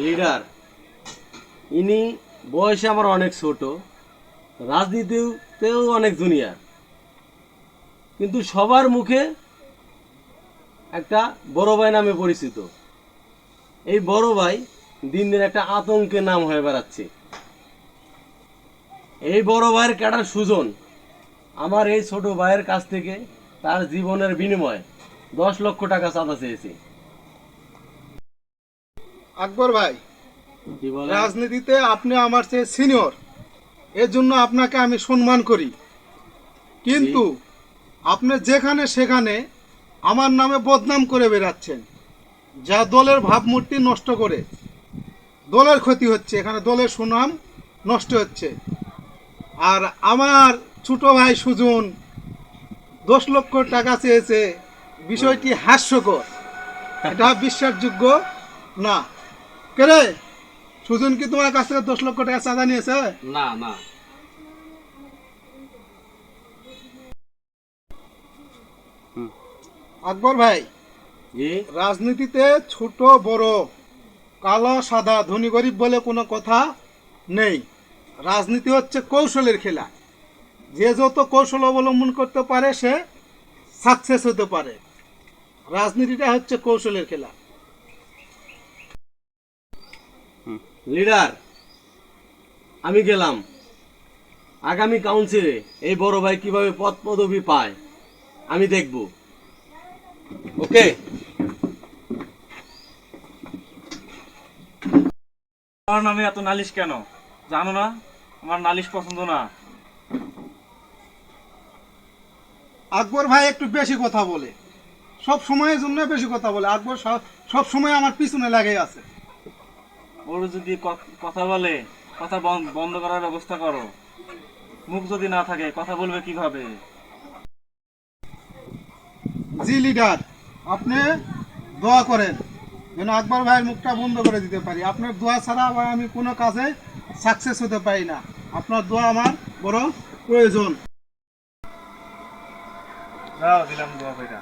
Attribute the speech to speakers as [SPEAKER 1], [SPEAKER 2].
[SPEAKER 1] Leader, ইনি বয়সে আমার অনেক ছোট, রাজনীতিতেও অনেক জুনিয়র, কিন্তু সবার মুখে একটা বড় ভাই নামে পরিচিত। এই বড় ভাই দিন দিন একটা আতঙ্কের নাম হয়ে বেড়াচ্ছে। এই বড় ভাইয়ের ক্যাডার সুজন আমার এই ছোট ভাইয়ের কাছ থেকে তার জীবনের বিনিময়ে 10 লক্ষ টাকা চাঁদা চেয়েছে।
[SPEAKER 2] আকবর ভাই,
[SPEAKER 1] কি বলে?
[SPEAKER 2] রাজনীতিতে আপনি আমার চেয়ে সিনিয়র, এর জন্য আপনাকে আমি সম্মান করি, কিন্তু আপনি যেখানে সেখানে আমার নামে বদনাম করে বেড়াচ্ছেন, যা দলের ভাবমূর্তি নষ্ট করে। দলের ক্ষতি হচ্ছে, এখানে দলের সুনাম নষ্ট হচ্ছে। আর আমার ছোট ভাই সুজন 10 লক্ষ টাকা চেয়েছে, বিষয়টি হাস্যকর, এটা বিশ্বাসযোগ্য না। কে রে, সুজন কি তোমার কাছ থেকে 10 লক্ষ টাকা চাঁদা নিয়েছে?
[SPEAKER 1] না না।
[SPEAKER 2] আকবর ভাই,
[SPEAKER 1] জি।
[SPEAKER 2] রাজনীতিতে ছোট বড়, কালো সাদা, ধনী গরিব বলে কোনো কথা নেই। রাজনীতি হচ্ছে কৌশলের খেলা। যে যত কৌশল অবলম্বন করতে পারে সে সাকসেস হতে পারে। রাজনীতিটা হচ্ছে কৌশলের খেলা।
[SPEAKER 1] লিডার, আমি গেলাম। আগামী কাউন্সিলে এই বড় ভাই কিভাবে পদ পদবি পায় আমি দেখব। ওকে।
[SPEAKER 3] আমার নামে এত নালিশ কেন? জানো না আমার নালিশ পছন্দ না।
[SPEAKER 2] আকবর ভাই একটু বেশি কথা বলে, সব সময়ের জন্য বেশি কথা বলে। আকবর সব সময় আমার পিছনে লাগে আছে।
[SPEAKER 3] ওর যদি কথা বলে, কথা বন্ধ করার ব্যবস্থা করো। মুখ যদি না থাকে কথা বলবে কিভাবে?
[SPEAKER 2] জি লিডার, আপনি দোয়া করেন যেন আকবর ভাইয়ের মুখটা বন্ধ করে দিতে পারি। আপনার দোয়া ছাড়া আবার আমি কোনো কাজে সাকসেস হতে পারি না। আপনার দোয়া আমার বড় প্রয়োজন।
[SPEAKER 3] দিলাম দোয়া কইরা।